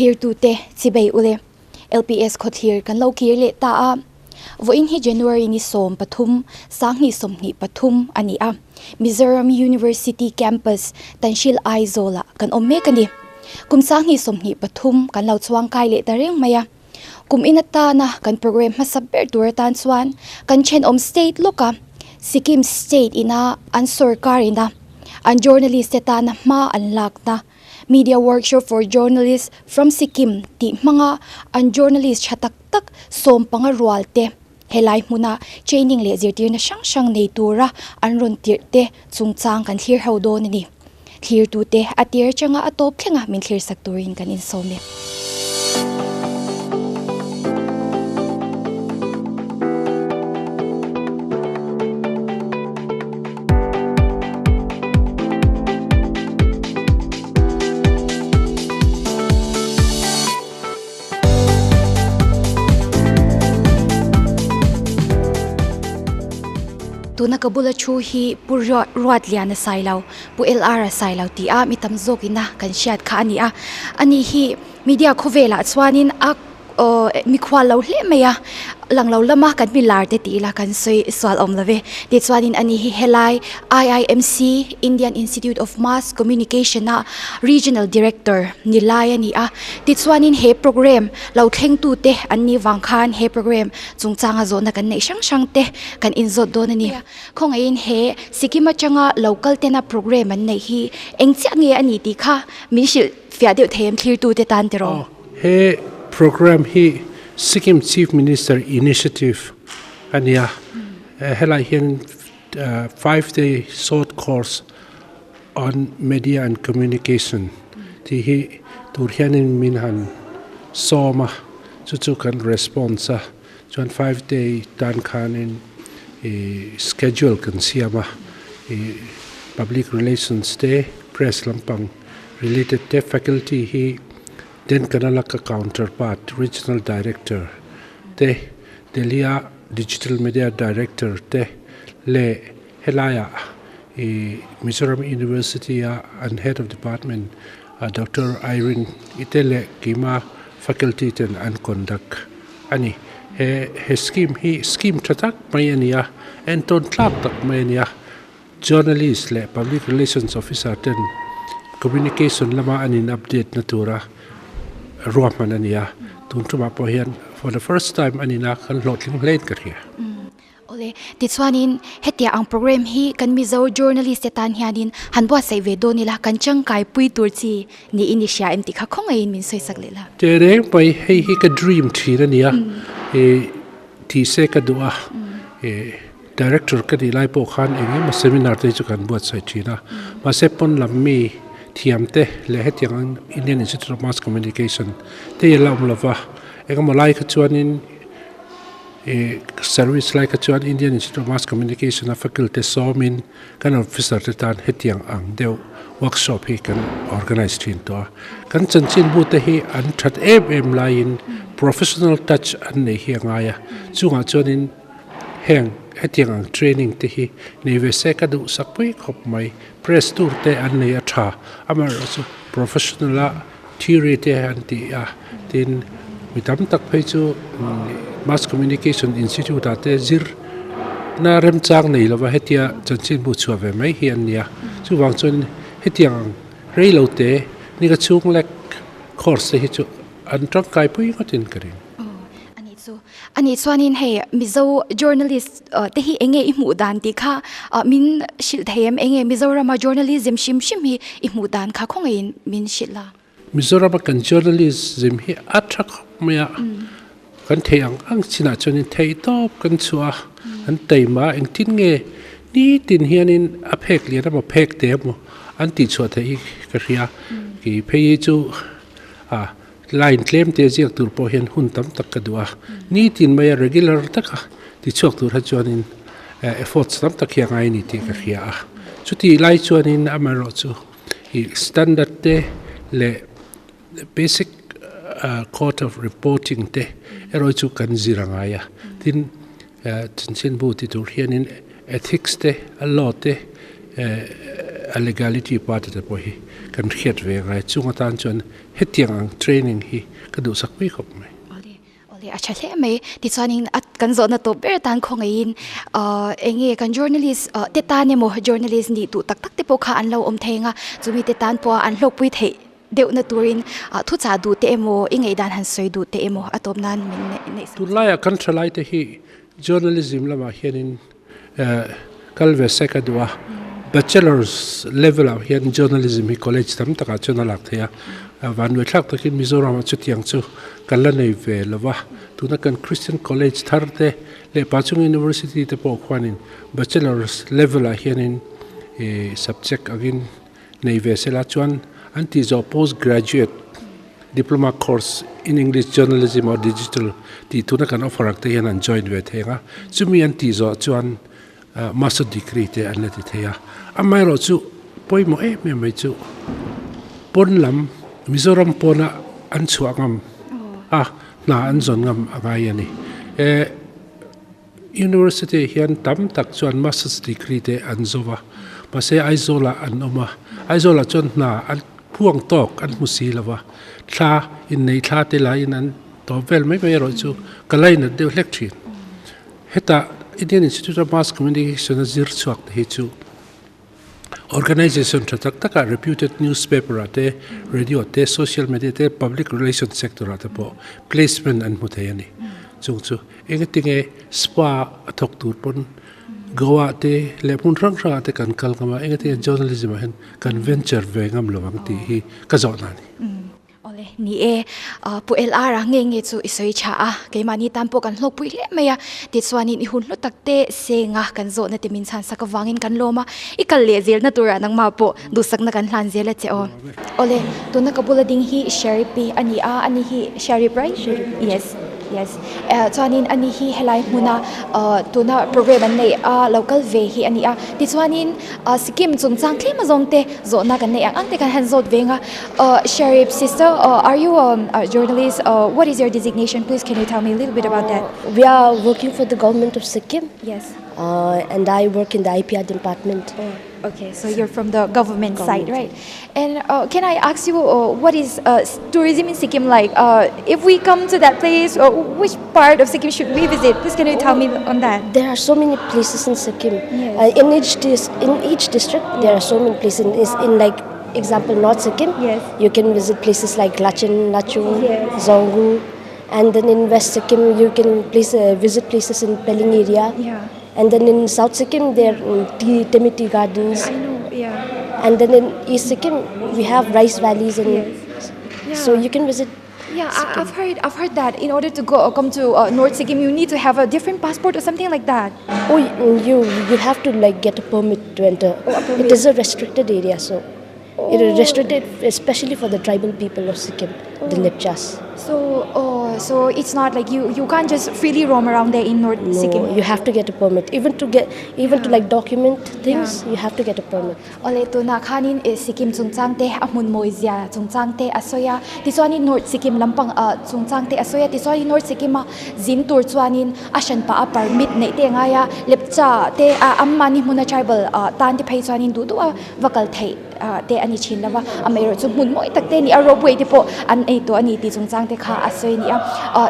clear tu te chibei ule LPS KHAWTHLIR kan lo clear le ta a voin hi January ni som pathum sang ni som ni pathum ani a Mizoram University campus Tanhril-ah zola kan omme kani kum sang ni som ni pathum kan lo chuang kai le tareng maya kum inata na kan program ma sabber tur tan chuan kan chen state loka Sikkim state ina an sarkar ina an journalist ta na ma an lakna media workshop for journalists from Sikkim ti mga an journalist chatak tak som panga rualte helai muna training le zirtir na sang nei tura an ron tirte chungchang kan thlir hodo ni thlir tu te atir changa atop thlenga min thlir sakturin kan in some tuna kabula chu hi pu ruat liana sailau pu LR sailau ti a mitam zokina kan shat kha ani a ani hi media khovela chwanin a mi khwalo hle meya langlo lama kan milar te ti la kan soi swal omlave ti chwanin ani hi helai IIMC Indian Institute of Mass Communication na regional director nilai ani a ti chwanin he program lo thleng tu te anni wangkhan he program chungchanga zona kan nei sang te kan inzot don ani khongain he Sikkim changa local tena program an nei hi engchi nge ani ti kha min shil fia deu them thlir tu te tan tero he program hi Sikkim Chief Minister Initiative ania helai hian 5-day short course on media and communication ti hi tur hianin minhan soma chu kan response chuan 5-day dan khan in schedule kan siama public relations day press lampang related to faculty hi then kanalaka counterpart regional director te Delia digital media director te le helaya Mizoram University and head of department Dr. Irene itele kima faculty ten and conduct ani he scheme tatak mayania and ton tlak tak mayania journalist le public relations officer ten communication lama anin update natura ruaman ania tuntuma po hian for the first time anina kan lotling late ka here ole ti chuanin hetia ang program hi kan Mizo journalist tan hianin hanbwa sei ve do nila kan changkai pui tur chi ni inisha enti kha khongai min soi saklela tere pai hei hi ka dream thira nia ti se ka duwa director ka di lai po khan engi ma seminar te chu kan buat sai thina ma se pon lammi thiamte le hetiang Indian Institute of Mass Communication te lam lova engamalai ka chuanin service like chuan Indian Institute of Mass Communication a faculty somin kan officer tan hetiang ang deu workshop hi kan organize thin to kan chanchin bu te hi an that em line professional touch an nei hi ngaya chunga chuanin heng hetiang ang training te hi nei ve se ka du sakpui khop mai press tour te an nei atha amar chu professional theory te an ti a tin mitam tak phei chu Mass Communication Institute ate zir na rem chang nei lova hetia chanchin bu chu ve mai hian nia chu wang chun hetiang reilo te ni ka chung lek course hi chu an trak kai pui ngatin karin ani chuanin he Mizo journalist te hi enge I mu dan ti kha min shil them enge Mizoramah journalism shim hi I mu dan kha khongain min shila Mizoramah kan journalism hi atrak maya kan theyang ang china chuanin thei top kan chua an teima eng tin nge ni tin hianin a phek lian ma phek te mo an ti chua thei ka ria ki phei chu line claim te jiak tur po hian hun tam tak ka duwa ni tin mai regular taka ti chuak tur ha chuanin efforts tam tak hiang ai ni ti ka ria chuti lai chuanin amaro chu standard te le basic court of reporting te eroi chu kan zirangaya tin chinchin bu ti tur hianin ethics te a law te a legality part of the boy can get very right. Chungatan chuan hetiang training hi kadu sakpi khop mai. Ole acha hle mai ti chuanin at kan zo na to ber tan khongain enge kan journalist te ta ne mo journalist ni tu tak tak te po kha an lo om thenga chumi te tan po an hlok pui thei deu na turin thu cha du te emo ingei dan han soi du te emo atom nan min ne Tu laya control te hi journalism lama hianin kalve sekadwa bachelor's level of here in journalism hi college tam taka chuna lak thaya van we thak takin Mizoram chutiang chu kallanei ve lawa tuna kan Christian college tharte le Pachung University te po khwanin bachelor's level a here in subject again nei ve sela chuan anti zo postgraduate diploma course in English journalism or digital ti tuna kan offer ak te yan join ve thenga chumi anti zo chuan master degree te an leti thea amai ro chu poimo me mai chu ponlam Mizoram pona an chuangam na an zon ngam agai ani university hian tam tak chuan master's degree te an zowa pase aizola an oma aizola chon na an puang tok an musi lawa thla in nei thla te la in an to vel mai mai ro chu kalai na de lecture heta Indian Institute of Mass Communication zir chuak hi chu organization tak taka reputed newspaper ate radio te social media te public relations sector ate po placement an muthayani chung chu engetinge spa athok tur pon goa te lepun rang rang ate kan kalgama engeti journalism hen kan venture ve ngam lowang ti hi ka zonani ole ni e pu LR nge chu isoi cha a ke mani tampo kan hlok pui le meya ti chuanin I hun lo takte senga kan zo na timin chan sakawangin kan loma ikal le zel na tura nang ma po dusak na kan hlan zel che o ole to na kabula ding hi sheripi ani a ani hi sherip right yes chuanin ani hi helai huna tuna program an nei local ve hi ani a ti chuanin Sikkim chungchang thema zongte zo na kan nei ang te kan han zot venga Sherip sister are you a journalist what is your designation please can you tell me a little bit about that We are working for the government of Sikkim. yes And I work in the IPR department. okay so you're from the government side right and can I ask you what is tourism in Sikkim like if we come to that place which part of Sikkim should we visit please can you tell me on that There are so many places in Sikkim. Yes. In each district, there are so many places. In like example, North Sikkim, Yes. you can visit places like Lachin, Lachung, Yes. Zongu, and then in West Sikkim, you can visit places in Peling area. yeah And then in South Sikkim, there are Temiti Gardens. I know yeah And then in East Sikkim, we have rice valleys, and Yeah. so you can visit. I've heard that in order to come to North Sikkim you need to have a different passport or something like that Oh, you have to like get a permit to enter. Oh, a permit. It is a restricted area, so it is restricted especially for the tribal people of Sikkim, the Lepchas. so it's not like you can't just freely roam around there in North Sikkim No, you have to get a permit. Even to like document things, you have to get a permit. ole to na khanin Sikkim chungchang te amun moizia chungchang te asoya ti chuanin North Sikkim lampang chungchang te asoya ti chuanin North Sikkim a zin tur chuanin ashan pa a permit nei te nga ya lepcha te ammani huna tribal tan ti phei chuanin du vakal thei te ani chin lawa amero chu mun moi takte ni a robway ti po an ei to ani ti chungchang te kha asoi ni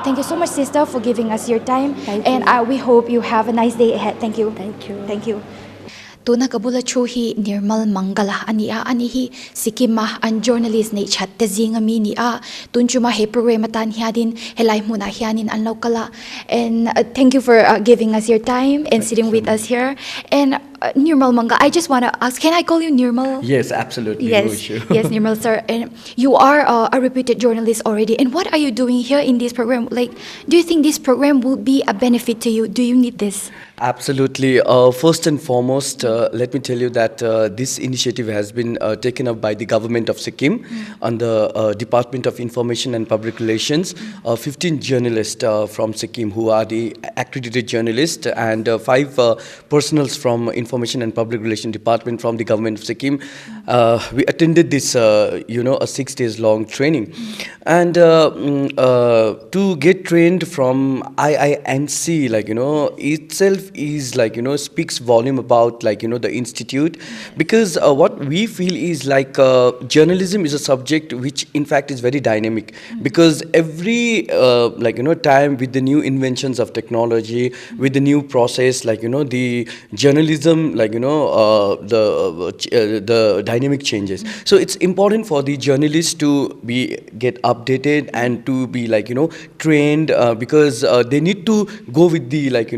thank you so much sister for giving us your time and we hope you have a nice day ahead thank you tuna kabula chu hi Nirmal Mangala ani hi Sikkim an journalist nei chat te zinga mi ni tunchuma he program atan hiadin helai muna hianin an lokala and thank you for giving us your time and sitting with us here and Nirmal Manga I just want to ask can I call you Nirmal Yes, absolutely. No Yes, issue. yes, Nirmal sir. And you are a reputed journalist already. And what are you doing here in this program? Like, do you think this program will be a benefit to you? Do you need this? Absolutely. First and foremost, let me tell you that this initiative has been taken up by the government of Sikkim on the Department of Information and Public Relations. 15 journalists from Sikkim who are the accredited journalists and 5 personals from Information and Public Relations Department from the government of Sikkim. We attended this, a 6 days long training. And to get trained from IIMC, itself itself is like, speaks volume about like, the institute, because what we feel is like journalism is a subject which in fact is very dynamic, because every time with the new inventions of technology, with the new process, like, the journalism, like, the dynamic changes. So it's important for the journalists to get updated and to be like, trained, because they need to go with the like,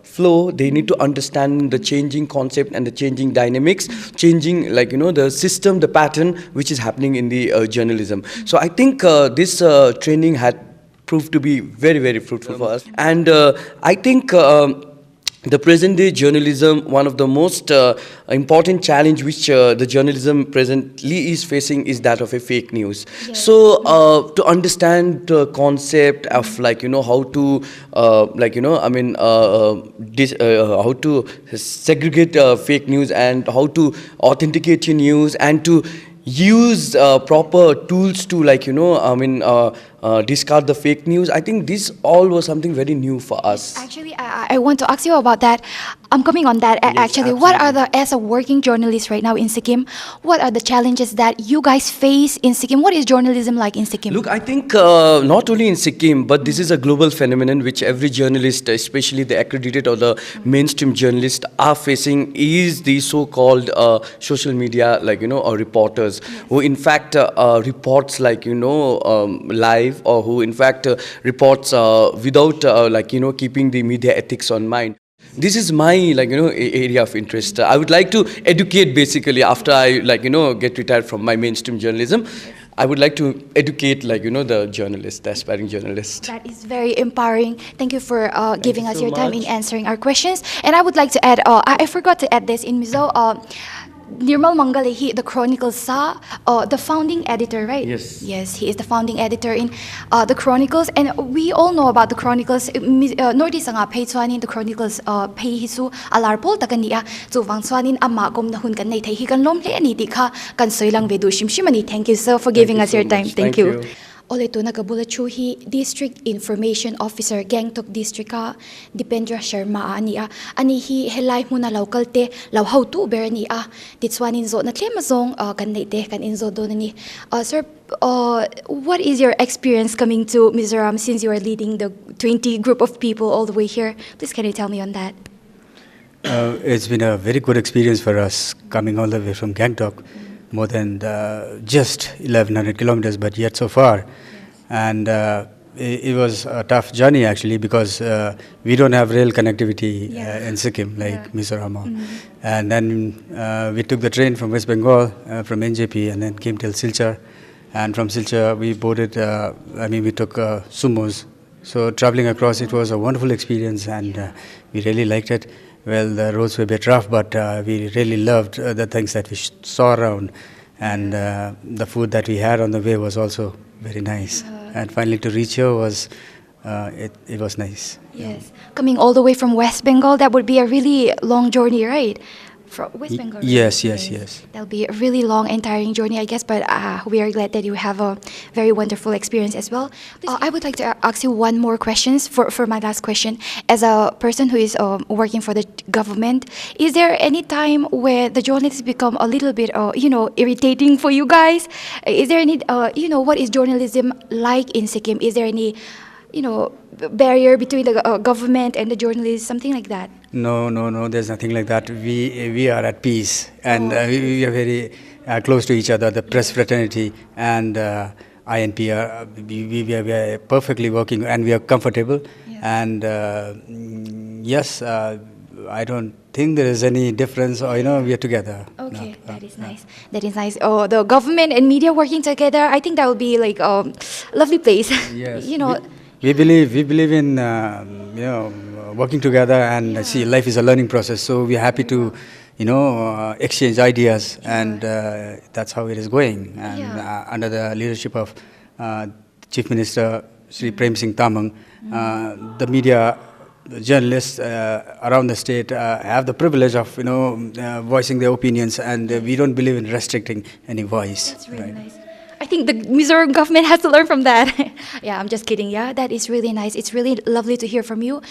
flow. They need to understand the changing concept and the changing dynamics, changing like, the system, the pattern which is happening in the journalism. So I think this training had proved to be very, very fruitful for us. And I think the present day journalism, one of the most important challenge which the journalism presently is facing is that of a fake news. Yes. So to understand the concept of like, how to how to segregate fake news and how to authenticate your news and to use proper tools to like, discard the fake news. I think this all was something very new for us. Actually, I want to ask you about that. I'm coming on that. Yes, actually, absolutely. what are as a working journalist right now in Sikkim, what are the challenges that you guys face in Sikkim? What is journalism like in Sikkim? Look, I think not only in Sikkim, but this is a global phenomenon which every journalist, especially the accredited or the mainstream journalists, are facing, is the so-called social media, like, or reporters, who in fact reports like, live, or who in fact reports without keeping the media ethics on mind. This is my area of interest. I would like to educate, basically, after I get retired from my mainstream journalism. I would like to educate the journalist, the aspiring journalist. That is very empowering. Thank you for giving us your time in answering our questions. And I would like to add, I forgot to add this in Mizo. Nirmal Mangalehi, the Chronicles sa, the founding editor, right? Yes. Yes, he is the founding editor in the Chronicles, and we all know about the Chronicles. Nordi sanga pay chuanin the Chronicles pay hisu alarpol takania chu wang chuanin ama gom na hun kan nei thei hi kan lom hle ani tikha kan soilang vedu shimshimani. Thank you, sir, for giving us your time. Thank you. Oleto nagabula chuhi District Information Officer Gangtok District ka Dipendra Sharma ania ani hi helai muna local te law how to berani titswanin zo na tlemazong kan neite kan inzo donani. Sir, what is your experience coming to Mizoram since you are leading the 20 group of people all the way here? Please can you tell me on that? It's been a very good experience for us coming all the way from Gangtok. More than just 1,100 kilometers, but yet so far. And it was a tough journey actually, because we don't have rail connectivity in Sikkim like Mizoramah. And then we took the train from West Bengal, from NJP, and then came till Silchar. And from Silchar we boarded, we took sumos. So traveling across, it was a wonderful experience, and we really liked it. Well, the roads were a bit rough, but we really loved the things that we saw around, and the food that we had on the way was also very nice. And finally, to reach here was it was nice. Yes, coming all the way from West Bengal, that would be a really long journey, right? From West Bengal. Yes. That'll be a really long and tiring journey, I guess, but we are glad that you have a very wonderful experience as well. I would like to ask you one more question for my last question. As a person who is working for the government, is there any time where the journalists become a little bit, irritating for you guys? Is there any, what is journalism like in Sikkim? Is there any, barrier between the government and the journalists, something like that? No, there's nothing like that. We are at peace, and we are very close to each other. The press fraternity and INP we are perfectly working, and we are comfortable. Yeah. And yes, I don't think there is any difference, or we are together. Okay, that is nice. That is nice. Oh, the government and media working together, I think that would be like a lovely place. Yes. We believe in working together, and see, life is a learning process. So we are happy to exchange ideas, and that's how it is going. And under the leadership of Chief Minister Shri Prem Singh Tamang, the media journalists around the state have the privilege of voicing their opinions, and we don't believe in restricting any voice. That's really nice. I think the Mizoram government has to learn from that. Yeah, I'm just kidding. Yeah, that is really nice. It's really lovely to hear from you.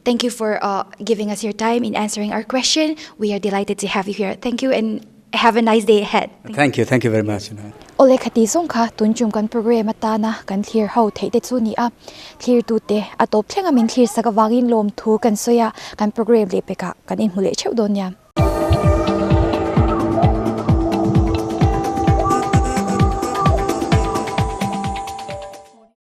Thank you for giving us your time in answering our question. We are delighted to have you here. Thank you and have a nice day ahead. Thank you very much. Ole khati song kha tunchum kan program atana kan clear how theite chu ni a clear tu te atop thlenga min clear saka wangin lom thu kan soya kan program le peka kan in hule cheu don ya.